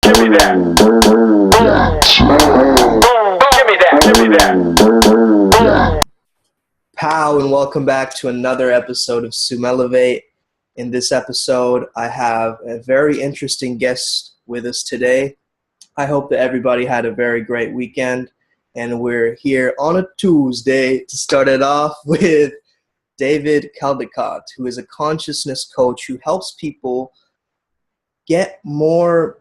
Give me that. Give me that. Give me that. Pow, and welcome back to another episode of SUMELEVATE. In this episode, I have a very interesting guest with us today. I hope that everybody had a very great weekend, and we're here on a Tuesday to start it off with David Caldecott, who is a consciousness coach who helps people get more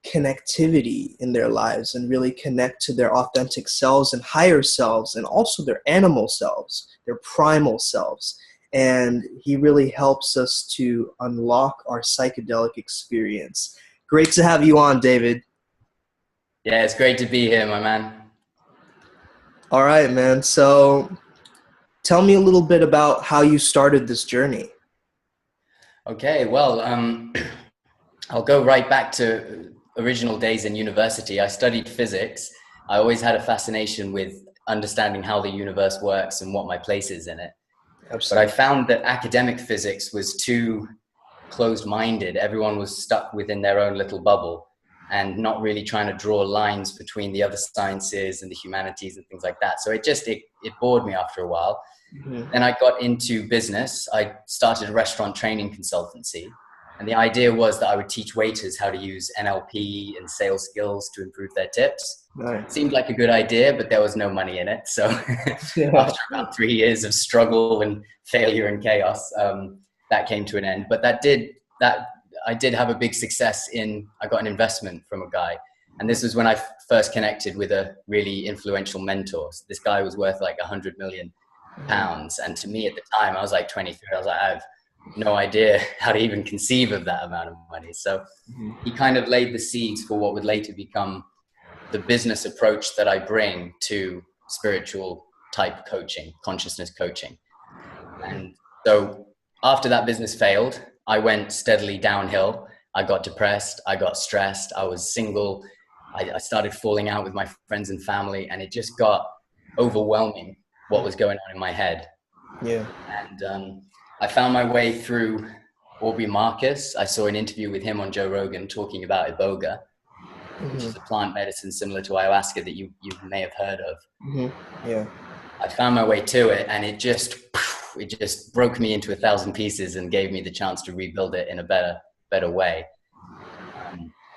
connectivity in their lives and really connect to their authentic selves and higher selves, and also their animal selves, their primal selves. And he really helps us to unlock our psychedelic experience. Great to have you on, David. Yeah, it's great to be here, my man. All right, man. So tell me a little bit about how you started this journey. Okay, well, I'll go right back to original days in university. I studied physics. I always had a fascination with understanding how the universe works and what my place is in it. Absolutely. But I found that academic physics was too closed-minded. Everyone was stuck within their own little bubble and not really trying to draw lines between the other sciences and the humanities and things like that. So it bored me after a while. Mm-hmm. Then I got into business. I started a restaurant training consultancy. And the idea was that I would teach waiters how to use NLP and sales skills to improve their tips. Nice. It seemed like a good idea, but there was no money in it. So Yeah. after about 3 years of struggle and failure and chaos, that came to an end. But I did have a big success I got an investment from a guy. And this was when I first connected with a really influential mentor. So this guy was worth like £100 million. And to me at the time, I was like 23. I was like, I have no idea how to even conceive of that amount of money. So he kind of laid the seeds for what would later become the business approach that I bring to spiritual type coaching, consciousness coaching. And so after that business failed, I went steadily downhill. I got depressed. I got stressed. I was single. I started falling out with my friends and family, and it just got overwhelming what was going on in my head. Yeah. And I found my way through Aubrey Marcus. I saw an interview with him on Joe Rogan talking about Iboga, which is a plant medicine similar to ayahuasca that you may have heard of. Mm-hmm. Yeah. I found my way to it, and it just broke me into 1,000 pieces and gave me the chance to rebuild it in a better way.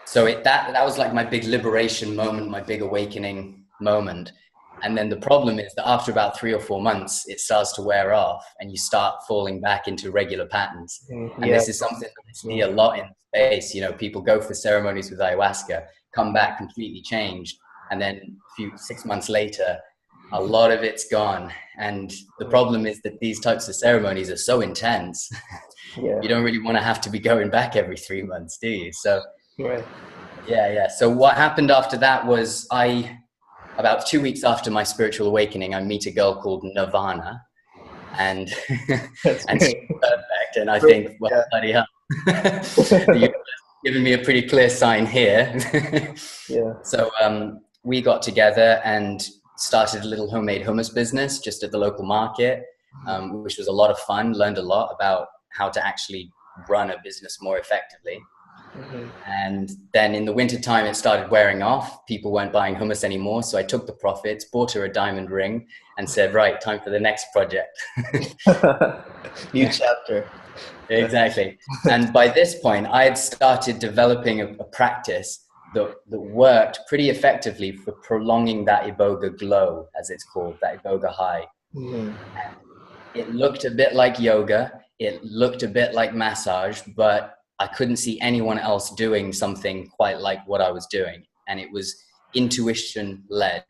So that was like my big liberation moment, my big awakening moment. And then the problem is that after about 3 or 4 months, it starts to wear off and you start falling back into regular patterns. And this is something that I see a lot in space. You know, people go for ceremonies with ayahuasca, come back completely changed. And then 6 months later, a lot of it's gone. And the problem is that these types of ceremonies are so intense. Yeah. You don't really want to have to be going back every 3 months, do you? So, Right. yeah. So what happened after that was about 2 weeks after my spiritual awakening, I meet a girl called Nirvana, and she's perfect. And I think, well, bloody hell, you've given me a pretty clear sign here. Yeah. So we got together and started a little homemade hummus business just at the local market, which was a lot of fun. Learned a lot about how to actually run a business more effectively. Mm-hmm. And then in the winter time, it started wearing off. People weren't buying hummus anymore. So I took the profits, bought her a diamond ring, and said, right, time for the next project. New chapter. Exactly. And by this point, I had started developing a practice that worked pretty effectively for prolonging that Iboga glow, as it's called, that Iboga high. Mm-hmm. And it looked a bit like yoga. It looked a bit like massage, but I couldn't see anyone else doing something quite like what I was doing. And it was intuition led.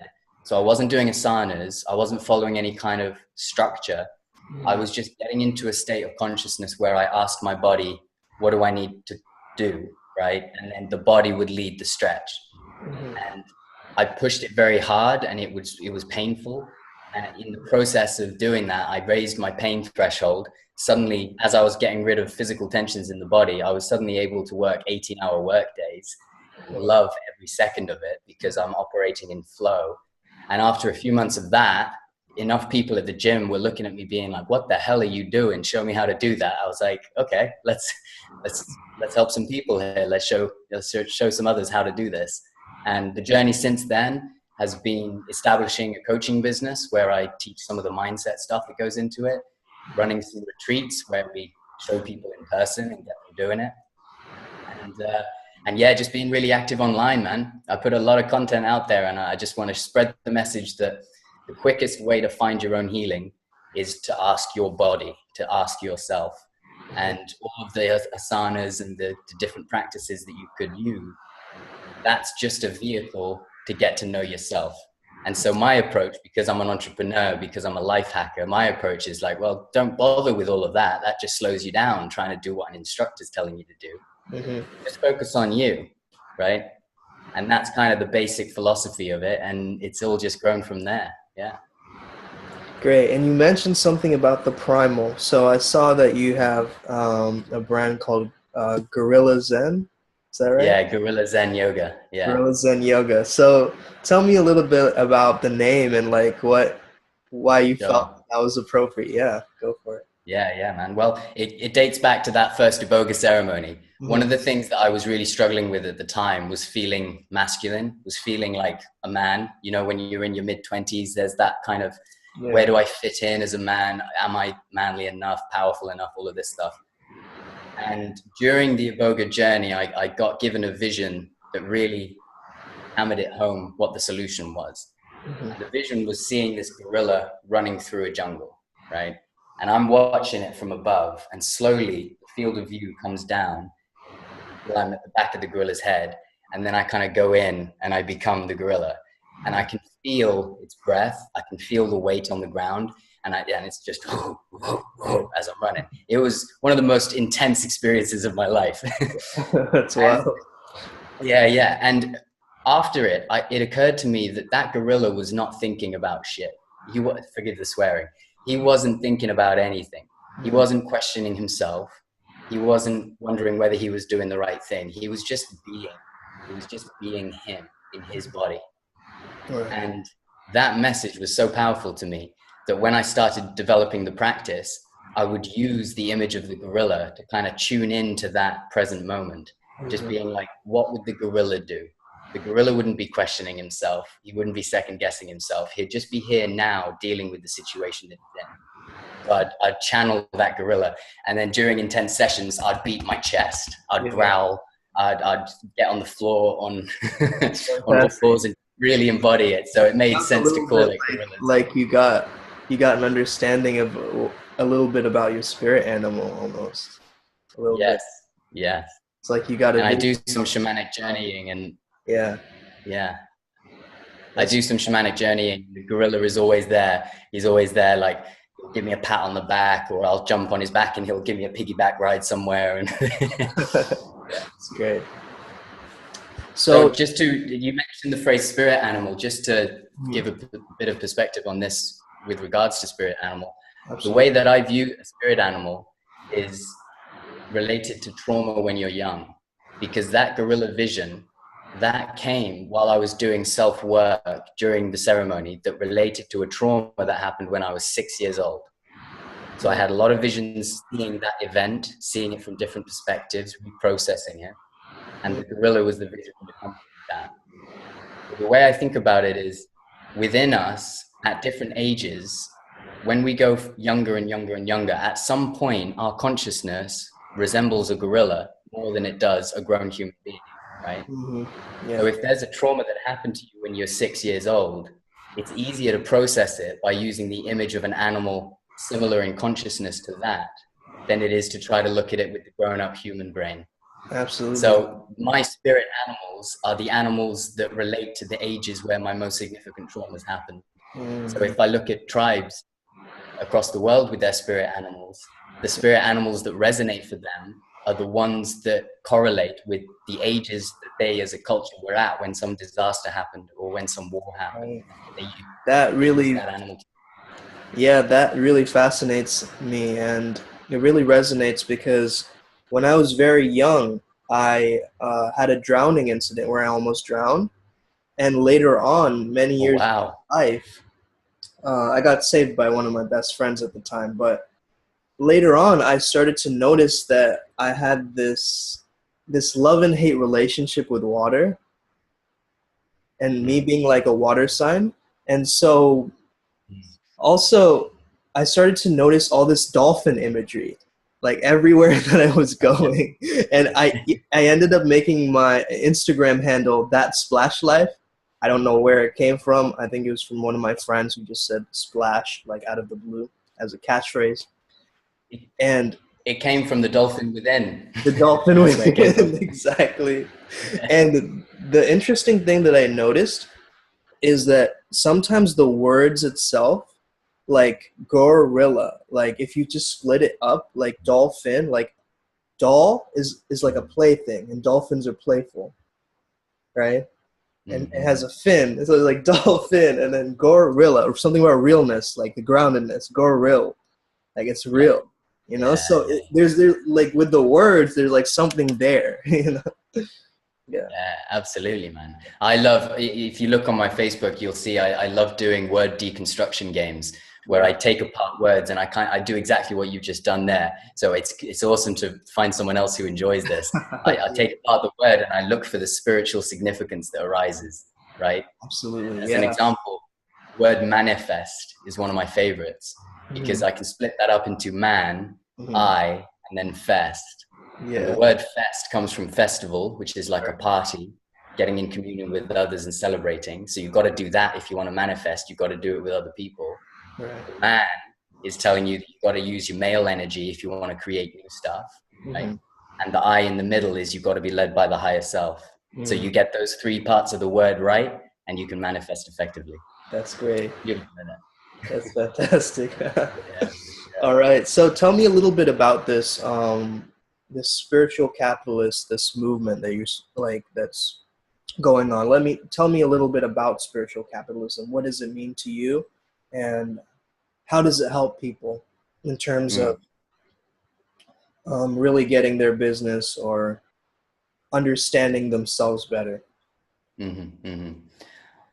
So I wasn't doing asanas. I wasn't following any kind of structure. I was just getting into a state of consciousness where I asked my body, what do I need to do? Right. And then the body would lead the stretch. And I pushed it very hard, and it was painful. And in the process of doing that, I raised my pain threshold. Suddenly, as I was getting rid of physical tensions in the body, I was suddenly able to work 18-hour work days. Love every second of it because I'm operating in flow. And after a few months of that, enough people at the gym were looking at me being like, what the hell are you doing? Show me how to do that. I was like, okay, let's help some people here. Let's show some others how to do this. And the journey since then has been establishing a coaching business where I teach some of the mindset stuff that goes into it, running some retreats where we show people in person and get them doing it. And yeah, just being really active online, man. I put a lot of content out there, and I just want to spread the message that the quickest way to find your own healing is to ask your body, to ask yourself. And all of the asanas and the different practices that you could use, that's just a vehicle to get to know yourself. And so my approach, because I'm an entrepreneur, because I'm a life hacker, my approach is like, well, don't bother with all of that. That just slows you down trying to do what an instructor's telling you to do. Just focus on you, right? And that's kind of the basic philosophy of it, and it's all just grown from there. Yeah. Great. And you mentioned something about the primal. So I saw that you have a brand called Gorilla Zen. Is that right? Yeah, Gorilla Zen Yoga. Yeah. Gorilla Zen Yoga. So tell me a little bit about the name and like why you felt that was appropriate. Yeah, go for it. Yeah, man. Well, it dates back to that first Iboga ceremony. One of the things that I was really struggling with at the time was feeling masculine, was feeling like a man. You know, when you're in your mid-20s, there's that kind of, where do I fit in as a man? Am I manly enough, powerful enough, all of this stuff. And during the Iboga journey, I got given a vision that really hammered it home what the solution was. The vision was seeing this gorilla running through a jungle, right? And I'm watching it from above, and slowly the field of view comes down. I'm at the back of the gorilla's head, and then I kind of go in and I become the gorilla, and I can feel its breath. I can feel the weight on the ground, and it's just as I'm running. It was one of the most intense experiences of my life. That's wild. Yeah. And after it occurred to me that gorilla was not thinking about shit. Forgive the swearing. He wasn't thinking about anything. He wasn't questioning himself. He wasn't wondering whether he was doing the right thing. He was just being. He was just being him in his body. Right. And that message was so powerful to me that when I started developing the practice, I would use the image of the gorilla to kind of tune into that present moment. Just being like, what would the gorilla do? The gorilla wouldn't be questioning himself. He wouldn't be second guessing himself. He'd just be here now dealing with the situation that he's in. So I'd channel that gorilla. And then during intense sessions, I'd beat my chest. I'd growl. I'd get on the floor on the floors and really embody it. So it made sense to call it gorilla. Like you got an understanding of a little bit about your spirit animal almost. A little bit. Yes. It's like you got to. And I do some shamanic journeying and. Yeah. I do some shamanic journeying. The gorilla is always there. He's always there, like, give me a pat on the back, or I'll jump on his back and he'll give me a piggyback ride somewhere. And it's great. So you mentioned the phrase spirit animal, just to give a bit of perspective on this with regards to spirit animal. Absolutely. The way that I view a spirit animal is related to trauma when you're young, because that gorilla vision, that came while I was doing self-work during the ceremony that related to a trauma that happened when I was 6 years old. So I had a lot of visions seeing that event, seeing it from different perspectives, reprocessing it. And the gorilla was the vision to come from that. But the way I think about it is, within us, at different ages, when we go younger and younger and younger, at some point, our consciousness resembles a gorilla more than it does a grown human being. Right? So if there's a trauma that happened to you when you're 6 years old, it's easier to process it by using the image of an animal similar in consciousness to that than it is to try to look at it with the grown-up human brain. Absolutely. So my spirit animals are the animals that relate to the ages where my most significant traumas happened. So if I look at tribes across the world with their spirit animals, the spirit animals that resonate for them are the ones that correlate with the ages that they as a culture were at when some disaster happened or when some war happened. That really fascinates me, and it really resonates because when I was very young, I had a drowning incident where I almost drowned. And later on, many years of life, I got saved by one of my best friends at the time, but later on, I started to notice that I had this love and hate relationship with water, and me being like a water sign. And so also I started to notice all this dolphin imagery like everywhere that I was going. And I ended up making my Instagram handle That Splash Life. I don't know where it came from. I think it was from one of my friends who just said splash like out of the blue as a catchphrase. And It came from the dolphin within. the dolphin That's where it came from. exactly. And the interesting thing that I noticed is that sometimes the words itself, like gorilla, like if you just split it up, like dolphin, like doll is like a plaything, and dolphins are playful, right? And it has a fin, so it's like dolphin, and then gorilla, or something about realness, like the groundedness, gorilla, like it's real, you know. So there's like with the words, there's like something there, you know. Yeah, absolutely, man. I love, if you look on my Facebook, you'll see I love doing word deconstruction games where I take apart words, and I do exactly what you've just done there. So it's awesome to find someone else who enjoys this. I take apart the word and I look for the spiritual significance that arises, right? absolutely. As an example, word manifest is one of my favorites because I can split that up into man, I, and then fest. And the word fest comes from festival, which is like a party, getting in communion with others and celebrating. So you've got to do that if you want to manifest. You've got to do it with other people. The man is telling you that you've got to use your male energy if you want to create new stuff, right? And the I in the middle is you've got to be led by the higher self. So you get those three parts of the word right, and you can manifest effectively. That's great. Beautiful. That's fantastic. All right. So tell me a little bit about this this spiritual capitalist, this movement that you like that's going on. Tell me a little bit about spiritual capitalism. What does it mean to you, and how does it help people in terms of really getting their business or understanding themselves better?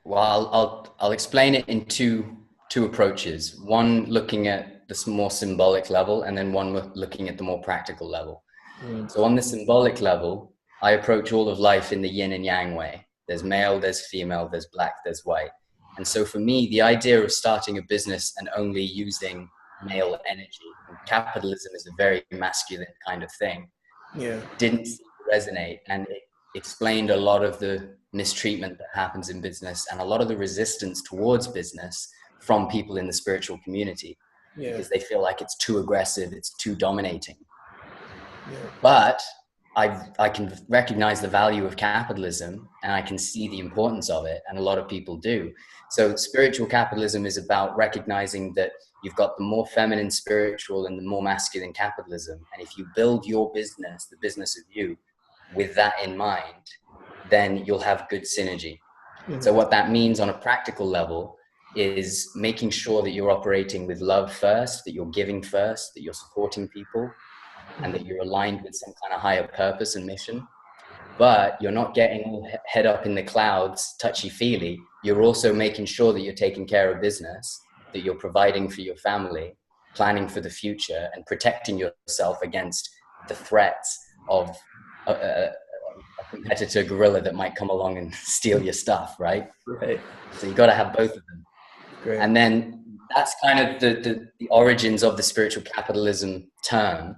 Well, I'll explain it in two approaches. One looking at the more symbolic level, and then one looking at the more practical level. So on the symbolic level, I approach all of life in the yin and yang way. There's male, there's female, there's black, there's white. And so for me, the idea of starting a business and only using male energy, and capitalism is a very masculine kind of thing, didn't resonate. And it explained a lot of the mistreatment that happens in business and a lot of the resistance towards business from people in the spiritual community, because they feel like it's too aggressive, it's too dominating. But I can recognize the value of capitalism, and I can see the importance of it, and a lot of people do. So spiritual capitalism is about recognizing that you've got the more feminine spiritual and the more masculine capitalism. And if you build your business, the business of you, with that in mind, then you'll have good synergy. So what that means on a practical level is making sure that you're operating with love first, that you're giving first, that you're supporting people, and that you're aligned with some kind of higher purpose and mission. But you're not getting all head up in the clouds, touchy-feely. You're also making sure that you're taking care of business, that you're providing for your family, planning for the future, and protecting yourself against the threats of a competitor gorilla that might come along and steal your stuff, right? Right. So you got to have both of them. Great. And then that's kind of the origins of the spiritual capitalism term.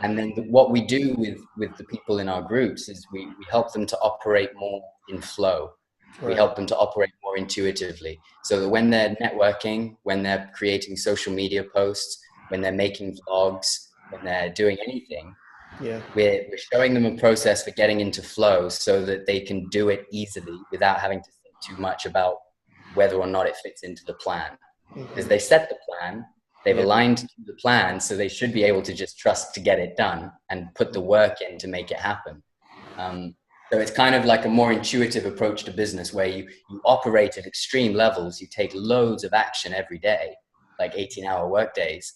And then what we do with the people in our groups is we help them to operate more in flow. We help them to operate more intuitively, so that when they're networking, when they're creating social media posts, when they're making vlogs, when they're doing anything, we're showing them a process for getting into flow so that they can do it easily without having to think too much about whether or not it fits into the plan. Because they set the plan, they've aligned to the plan, so they should be able to just trust to get it done and put the work in to make it happen. So it's kind of like a more intuitive approach to business, where you operate at extreme levels, you take loads of action every day, like 18-hour work days,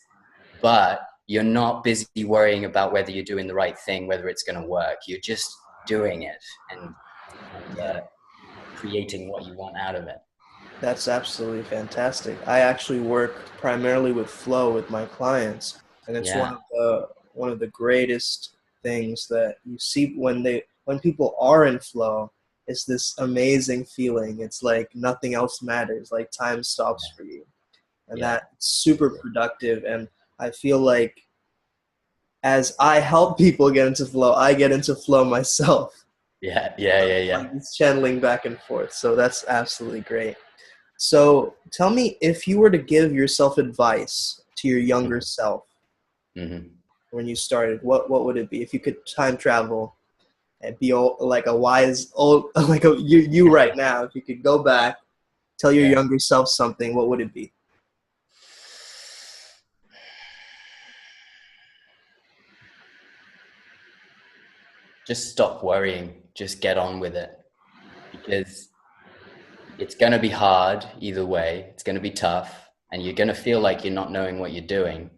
but you're not busy worrying about whether you're doing the right thing, whether it's going to work. You're just doing it and creating what you want out of it. That's absolutely fantastic. I actually work primarily with flow with my clients, and it's Yeah, one of the greatest things that you see when people are in flow. It's this amazing feeling. It's like nothing else matters. Like time stops for you, and yeah, that's super productive. And I feel like as I help people get into flow, I get into flow myself. yeah, yeah, yeah, Like yeah. it's channeling back and forth. So that's absolutely great. So tell me, if you were to give yourself advice to your younger Mhm, self mhm. when you started, what would it be? If you could time travel and be like a wise old like you right now, if you could go back, tell your Yeah. younger self something, what would it be? Just stop worrying. Just get on with it, because it's going to be hard either way. It's going to be tough, and you're going to feel like you're not knowing what you're doing.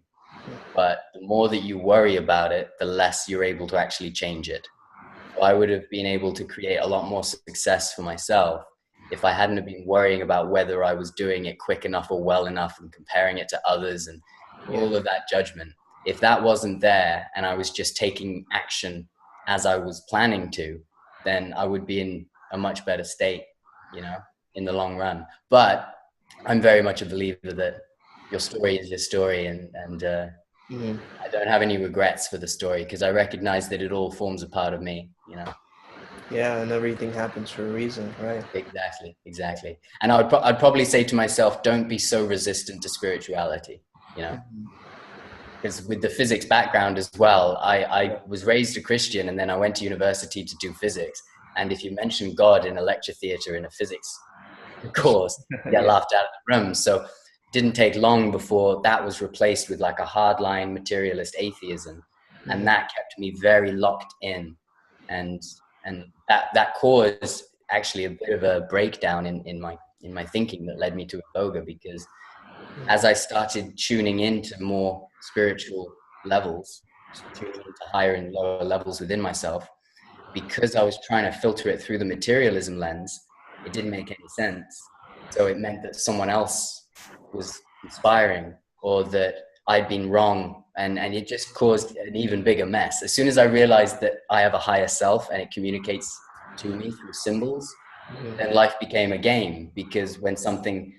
But the more that you worry about it, the less you're able to actually change it. So I would have been able to create a lot more success for myself if I hadn't have been worrying about whether I was doing it quick enough or well enough and comparing it to others and Yeah. all of that judgment. If that wasn't there and I was just taking action as I was planning to, then I would be in a much better state, you know, in the long run. But I'm very much a believer that your story is your story, and Mhm. I don't have any regrets for the story because I recognize that it all forms a part of me, you know. Yeah, and everything happens for a reason, right? Exactly, exactly. And I'd probably say to myself, don't be so resistant to spirituality, you know, Mhm. because with the physics background as well, I was raised a Christian and then I went to university to do physics. And if you mention God in a lecture theater in a physics course, you get Yeah. laughed out of the room. So it didn't take long before that was replaced with like a hardline materialist atheism. And Mhm. that kept me very locked in. And that caused actually a bit of a breakdown in my thinking that led me to Iboga, because as I started tuning into more spiritual levels, tuning into higher and lower levels within myself, because I was trying to filter it through the materialism lens, it didn't make any sense. So it meant that someone else was inspiring, or that I'd been wrong. And it just caused an even bigger mess. As soon as I realized that I have a higher self and it communicates to me through symbols, then Mhm. life became a game, because when something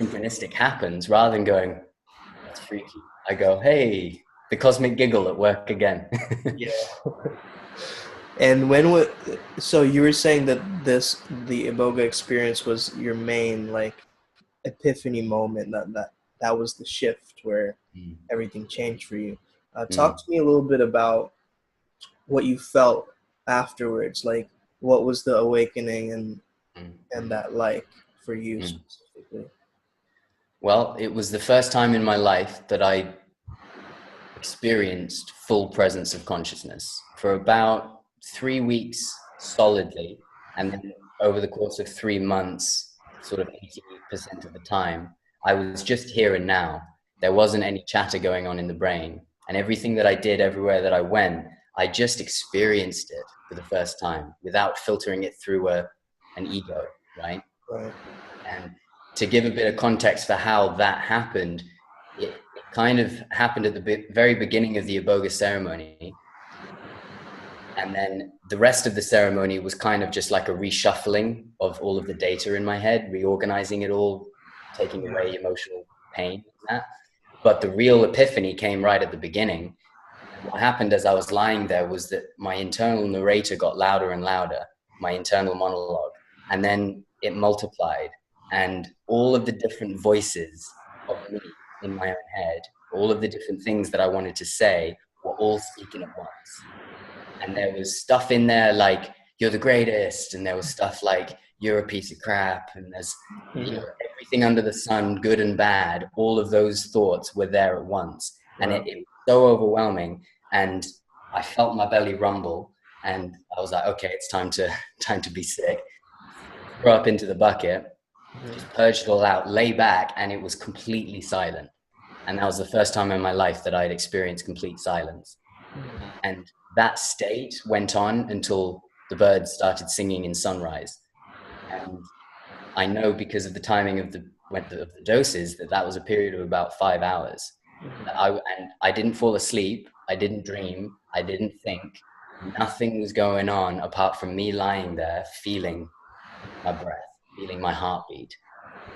synchronistic happens, rather than going, that's freaky, I go, hey, the cosmic giggle at work again. Yeah. And when would so you were saying that the Iboga experience was your main like epiphany moment, that was the shift where Mm, everything changed for you. Talk mm, to me a little bit about what you felt afterwards, like what was the awakening mm, and that like for you mm. specifically. Well, it was the first time in my life that I experienced full presence of consciousness for about 3 weeks solidly. And then over the course of 3 months, sort of 80% of the time, I was just here and now. There wasn't any chatter going on in the brain. And everything that I did, everywhere that I went, I just experienced it for the first time without filtering it through an ego, right? Right. And to give a bit of context for how that happened, it kind of happened at the very beginning of the Iboga ceremony. And then the rest of the ceremony was kind of just like a reshuffling of all of the data in my head, reorganizing it all, taking away emotional pain and that. But the real epiphany came right at the beginning. And what happened as I was lying there was that my internal narrator got louder and louder, my internal monologue, and then it multiplied. And all of the different voices of me in my own head, all of the different things that I wanted to say, were all speaking at once. And there was stuff in there like, you're the greatest. And there was stuff like, you're a piece of crap. And there's, you know, Mhm. everything under the sun, good and bad. All of those thoughts were there at once. And Wow. it was so overwhelming. And I felt my belly rumble. And I was like, okay, it's time to, time to be sick. Throw up into the bucket, just Mhm. purged it all out, lay back, and it was completely silent. And that was the first time in my life that I had experienced complete silence. And that state went on until the birds started singing in sunrise. And I know because of the timing of the doses that was a period of about 5 hours. And I didn't fall asleep. I didn't dream. I didn't think. Nothing was going on apart from me lying there, feeling my breath, feeling my heartbeat,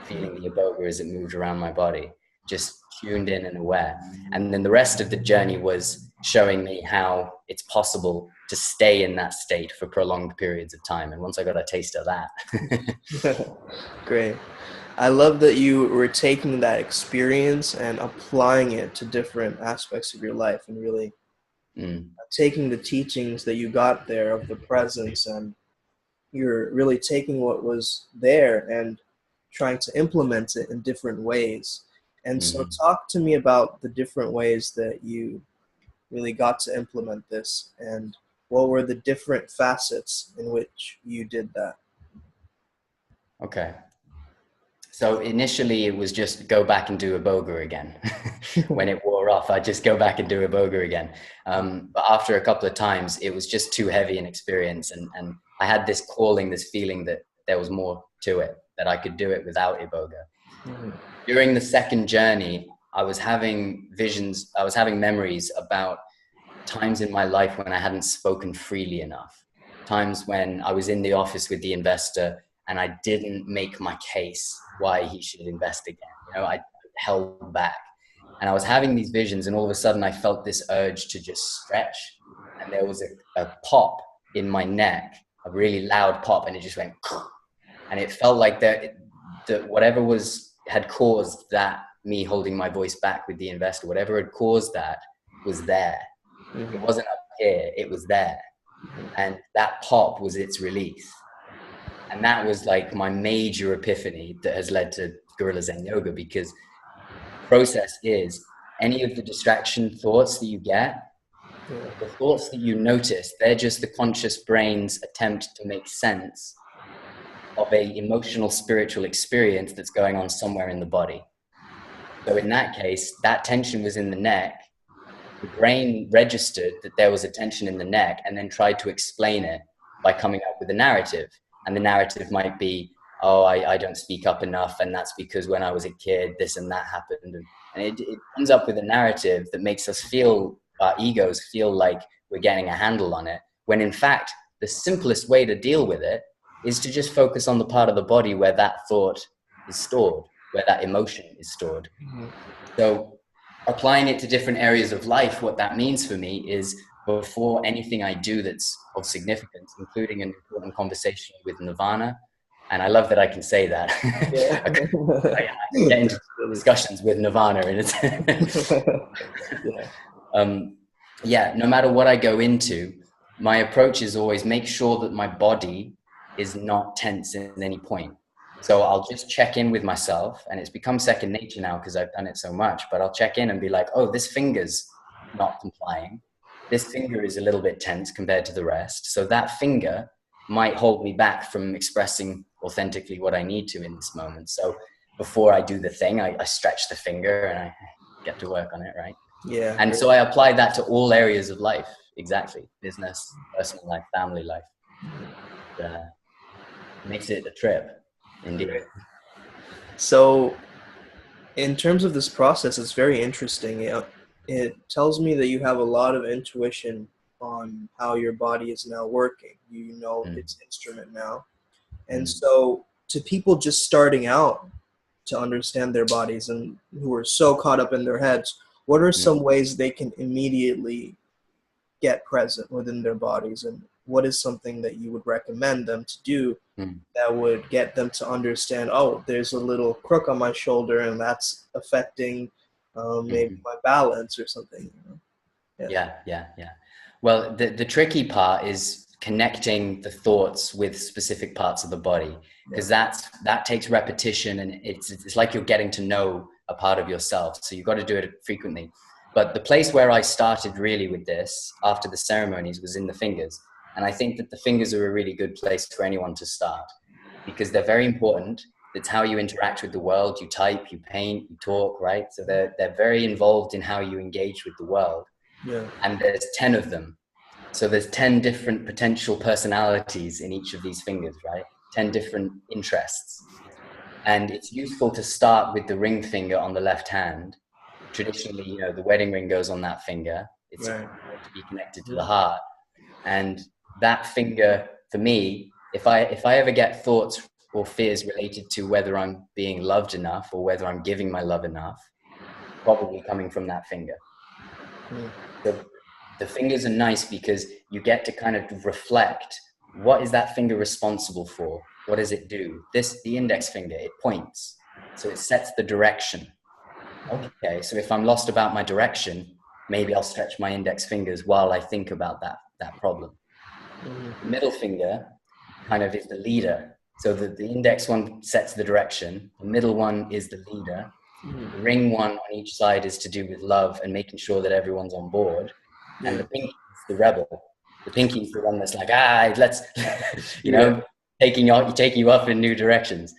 feeling the iboga as it moved around my body, just tuned in and aware. And then the rest of the journey was showing me how it's possible to stay in that state for prolonged periods of time. And once I got a taste of that. Great. I love that you were taking that experience and applying it to different aspects of your life, and really taking the teachings that you got there of the presence, and you're really taking what was there and trying to implement it in different ways. And so talk to me about the different ways that you really got to implement this, and what were the different facets in which you did that? Okay. So initially it was just go back and do iboga again. When it wore off, I'd just go back and do iboga again. But after a couple of times, it was just too heavy an experience. And I had this calling, this feeling that there was more to it, that I could do it without iboga. During the second journey, I was having visions, I was having memories about times in my life when I hadn't spoken freely enough. Times when I was in the office with the investor and I didn't make my case why he should invest again. You know, I held back. And I was having these visions, and all of a sudden I felt this urge to just stretch. And there was a pop in my neck, a really loud pop, and it just went, and it felt like that whatever had caused that, me holding my voice back with the investor, whatever had caused that was there. It wasn't up here, it was there. And that pop was its release. And that was like my major epiphany that has led to Gorilla Zen Yoga, because the process is any of the distraction thoughts that you get, the thoughts that you notice, they're just the conscious brain's attempt to make sense of a emotional, spiritual experience that's going on somewhere in the body. So in that case, that tension was in the neck. The brain registered that there was a tension in the neck and then tried to explain it by coming up with a narrative. And the narrative might be, oh, I don't speak up enough, and that's because when I was a kid, this and that happened. And it comes up with a narrative that makes us feel, our egos feel like we're getting a handle on it, when in fact, the simplest way to deal with it is to just focus on the part of the body where that thought is stored, where that emotion is stored. So applying it to different areas of life, what that means for me is, before anything I do that's of significance, including an important conversation with Nirvana, and I love that I can say that. Yeah. I get into discussions with Nirvana, and it's no matter what I go into, my approach is always make sure that my body is not tense in any point. So I'll just check in with myself, and it's become second nature now because I've done it so much, but I'll check in and be like, oh, this finger's not complying. This finger is a little bit tense compared to the rest. So that finger might hold me back from expressing authentically what I need to in this moment. So before I do the thing, I stretch the finger and I get to work on it, right? Yeah. And so I apply that to all areas of life. Exactly. Business, personal life, family life. Makes it a trip, indeed. So in terms of this process, it's very interesting. It tells me that you have a lot of intuition on how your body is now working. You know its instrument now. And so to people just starting out to understand their bodies and who are so caught up in their heads, what are some ways they can immediately get present within their bodies? And what is something that you would recommend them to do that would get them to understand, oh, there's a little crook on my shoulder and that's affecting maybe my balance or something? You know? Yeah. Well, the tricky part is connecting the thoughts with specific parts of the body, because that takes repetition, and it's like you're getting to know a part of yourself. So you've got to do it frequently. But the place where I started really with this after the ceremonies was in the fingers. And I think that the fingers are a really good place for anyone to start, because they're very important. It's how you interact with the world. You type, you paint, you talk, right? So they're very involved in how you engage with the world. Yeah. And there's 10 of them. So there's 10 different potential personalities in each of these fingers, right? 10 different interests. And it's useful to start with the ring finger on the left hand. Traditionally, you know, the wedding ring goes on that finger. It's Right. to be connected to the heart. And that finger, for me, if I ever get thoughts or fears related to whether I'm being loved enough or whether I'm giving my love enough, probably coming from that finger. The fingers are nice because you get to kind of reflect, what is that finger responsible for? What does it do? The index finger, it points. So it sets the direction. Okay, so if I'm lost about my direction, maybe I'll stretch my index fingers while I think about that problem. The middle finger kind of is the leader. So the index one sets the direction. The middle one is the leader. The ring one on each side is to do with love and making sure that everyone's on board. And the pinky is the rebel. The pinky is the one that's like, let's, taking you up in new directions.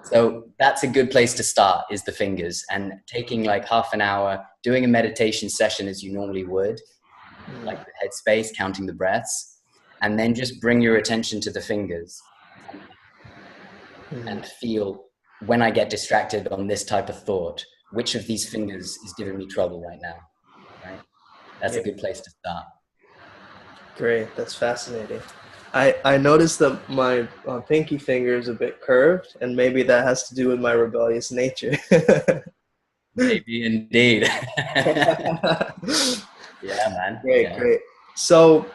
So that's a good place to start, is the fingers, and taking like half an hour, doing a meditation session as you normally would, like the headspace, counting the breaths, and then just bring your attention to the fingers and feel, when I get distracted on this type of thought, which of these fingers is giving me trouble right now, right? That's a good place to start. Great, that's fascinating. I noticed that my pinky finger is a bit curved, and maybe that has to do with my rebellious nature. Maybe indeed. Yeah, man. Great. So,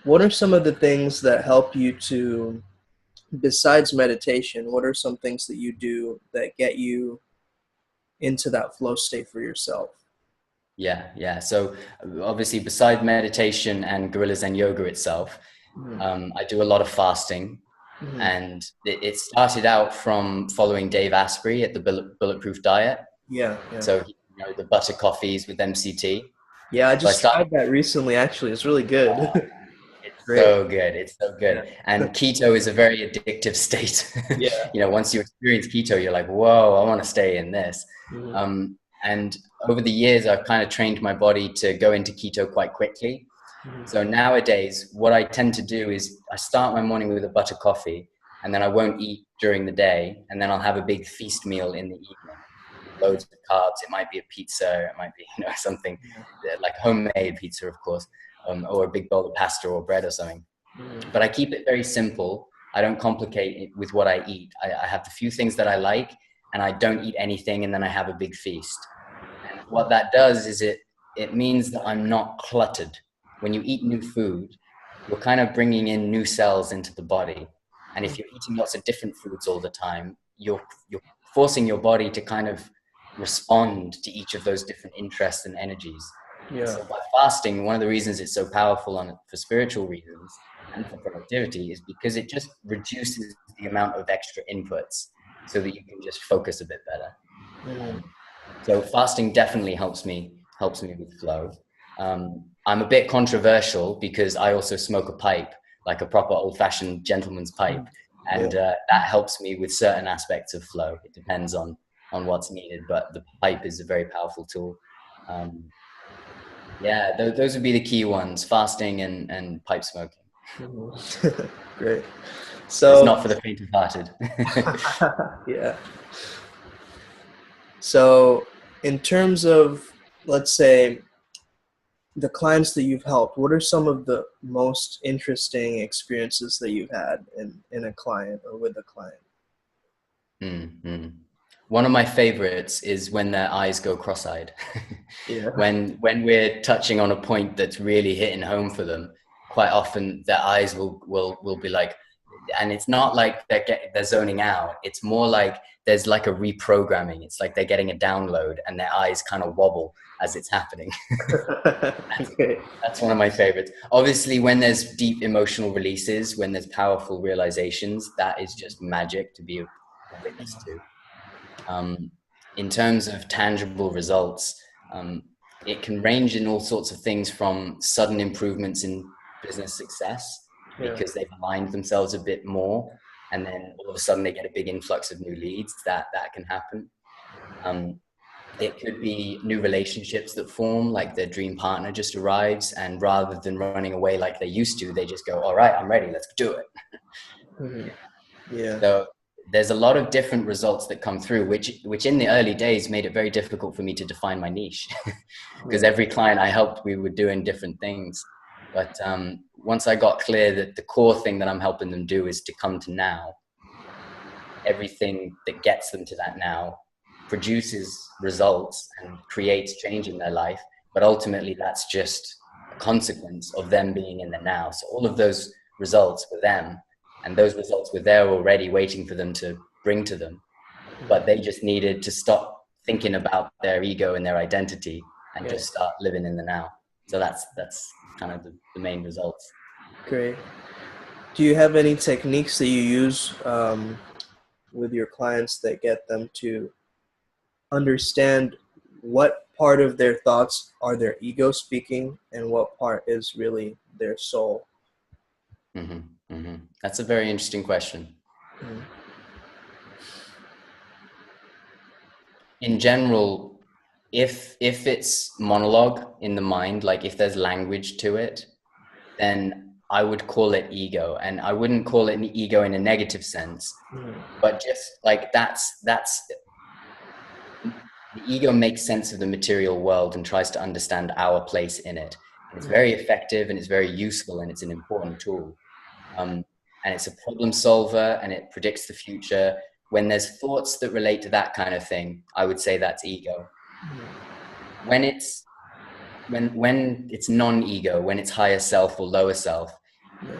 what are some of the things that help you to, besides meditation, what are some things that you do that get you into that flow state for yourself? Yeah. So obviously, beside meditation and Gorilla Zen yoga itself, I do a lot of fasting. And it started out from following Dave Asprey at the Bulletproof Diet. Yeah. So, the butter coffees with MCT. Yeah, I just tried that recently, actually. It's really good. It's so good. It's so good. Yeah. And keto is a very addictive state. Yeah. Once you experience keto, you're like, whoa, I want to stay in this. And over the years, I've kind of trained my body to go into keto quite quickly. So nowadays, what I tend to do is I start my morning with a butter coffee, and then I won't eat during the day. And then I'll have a big feast meal in the evening. Loads of carbs. It might be a pizza. It might be, something like homemade pizza, of course, or a big bowl of pasta or bread or something. But I keep it very simple. I don't complicate it with what I eat. I have the few things that I like, and I don't eat anything, and then I have a big feast. And what that does is it means that I'm not cluttered. When you eat new food, you're kind of bringing in new cells into the body. And if you're eating lots of different foods all the time, you're forcing your body to kind of respond to each of those different interests and energies. Yeah. So by fasting, one of the reasons it's so powerful for spiritual reasons and for productivity is because it just reduces the amount of extra inputs so that you can just focus a bit better. So fasting definitely helps me with flow. I'm a bit controversial because I also smoke a pipe, like a proper old-fashioned gentleman's pipe. And that helps me with certain aspects of flow. It depends on what's needed, but the pipe is a very powerful tool. Those would be the key ones: fasting and pipe smoking. Great. So it's not for the faint of hearted. Yeah. So in terms of, let's say, the clients that you've helped, what are some of the most interesting experiences that you've had in a client or with a client? One of my favorites is when their eyes go cross-eyed. Yeah. When we're touching on a point that's really hitting home for them, quite often their eyes will be like, and it's not like they're zoning out. It's more like there's like a reprogramming. It's like they're getting a download and their eyes kind of wobble as it's happening. That's one of my favorites. Obviously, when there's deep emotional releases, when there's powerful realizations, that is just magic to be a witness to. In terms of tangible results, it can range in all sorts of things, from sudden improvements in business success because they've aligned themselves a bit more, and then all of a sudden they get a big influx of new leads. That can happen. It could be new relationships that form, like their dream partner just arrives, and rather than running away like they used to, they just go, all right, I'm ready, let's do it. Yeah. So there's a lot of different results that come through, which in the early days made it very difficult for me to define my niche, because every client I helped, we were doing different things. But once I got clear that the core thing that I'm helping them do is to come to now, everything that gets them to that now produces results and creates change in their life. But ultimately, that's just a consequence of them being in the now. So all of those results were them, and those results were there already waiting for them to bring to them. But they just needed to stop thinking about their ego and their identity and just start living in the now. So that's kind of the main results. Great. Do you have any techniques that you use with your clients that get them to understand what part of their thoughts are their ego speaking and what part is really their soul? That's a very interesting question. In general, if it's monologue in the mind, like if there's language to it, then I would call it ego. And I wouldn't call it an ego in a negative sense, but just like that's the ego makes sense of the material world and tries to understand our place in it. And it's very effective and it's very useful and it's an important tool. And it's a problem solver and it predicts the future. When there's thoughts that relate to that kind of thing, I would say that's ego. When it's non-ego, when it's higher self or lower self,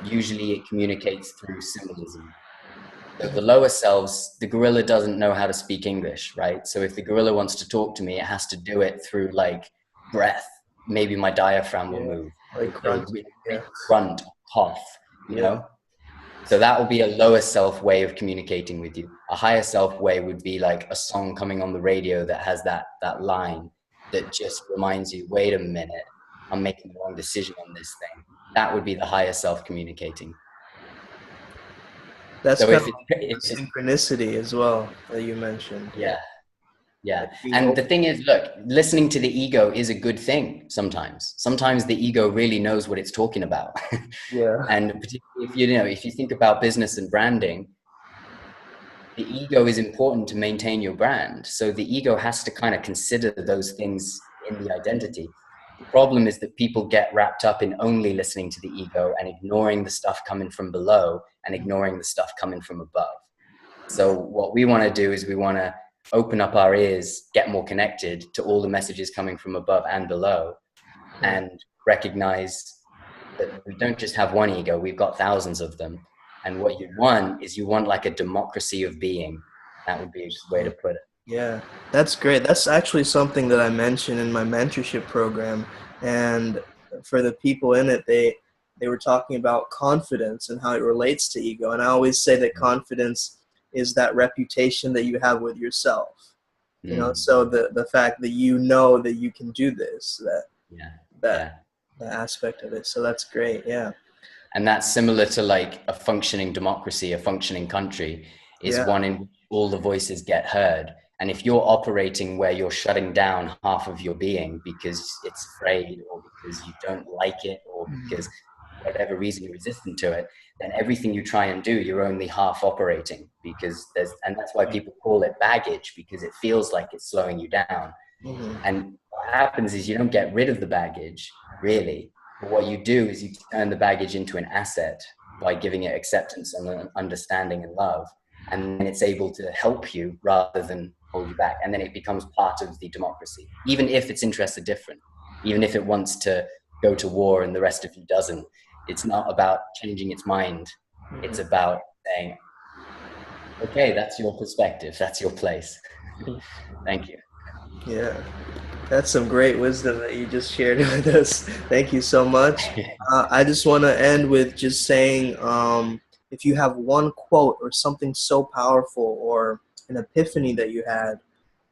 usually it communicates through symbolism. So the lower selves, the gorilla doesn't know how to speak English, right? So if the gorilla wants to talk to me, it has to do it through like breath. Maybe my diaphragm will move. Like grunt, cough, you know? So that will be a lower self way of communicating with you. A higher self way would be like a song coming on the radio that has that line that just reminds you, wait a minute, I'm making the wrong decision on this thing. That would be the higher self communicating. That's so kind of synchronicity as well that you mentioned. Yeah. And the thing is, look, listening to the ego is a good thing sometimes. Sometimes the ego really knows what it's talking about. And particularly, if you think about business and branding, the ego is important to maintain your brand. So the ego has to kind of consider those things in the identity. The problem is that people get wrapped up in only listening to the ego and ignoring the stuff coming from below and ignoring the stuff coming from above. So what we want to do is we want to open up our ears, get more connected to all the messages coming from above and below, and recognize that we don't just have one ego, we've got thousands of them. And what you want like a democracy of being. That would be a good way to put it. Yeah, that's great. That's actually something that I mentioned in my mentorship program. And for the people in it, they were talking about confidence and how it relates to ego. And I always say that confidence is that reputation that you have with yourself. You know, so the fact that you know that you can do this, that aspect of it. So that's great. Yeah. And that's similar to like a functioning democracy, a functioning country is one in which all the voices get heard. And if you're operating where you're shutting down half of your being because it's afraid or because you don't like it or because whatever reason you're resistant to it, then everything you try and do, you're only half operating because and that's why people call it baggage, because it feels like it's slowing you down. And what happens is you don't get rid of the baggage really. But what you do is you turn the baggage into an asset by giving it acceptance and understanding and love. And then it's able to help you rather than hold you back. And then it becomes part of the democracy, even if its interests are different, even if it wants to go to war and the rest of you doesn't. It's not about changing its mind. It's about saying, okay, that's your perspective. That's your place. Thank you. Yeah. That's some great wisdom that you just shared with us. Thank you so much. I just want to end with just saying, if you have one quote or something so powerful or an epiphany that you had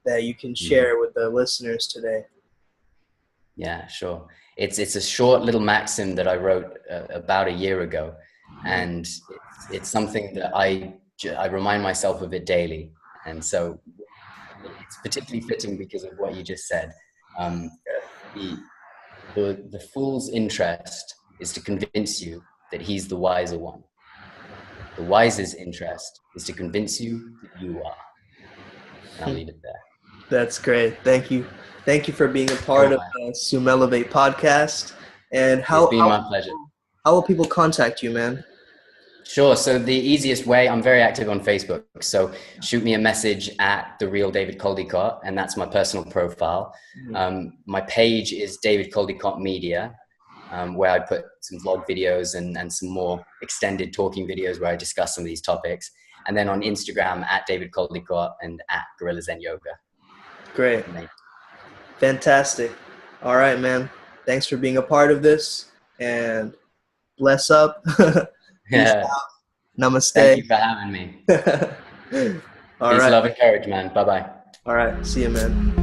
that you can share with the listeners today. Yeah, sure. It's a short little maxim that I wrote about a year ago, and it's something that I remind myself of it daily. And so it's particularly fitting because of what you just said. The fool's interest is to convince you that he's the wiser one. The wise's interest is to convince you that you are. And I'll leave it there. That's great. Thank you. Thank you for being a part Cool, of the SUMELEVATE podcast. And It's been my pleasure. how will people contact you, man? Sure. So the easiest way, I'm very active on Facebook. So shoot me a message at The Real David Caldicott, and that's my personal profile. My page is David Caldicott Media, where I put some vlog videos and some more extended talking videos where I discuss some of these topics. And then on Instagram at David Caldicott and at Gorilla Zen Yoga. Great. Fantastic. All right, man. Thanks for being a part of this, and bless up. Peace out. Namaste. Thank you for having me. All Peace, right. love, and courage, man. Bye-bye. All right. See you, man.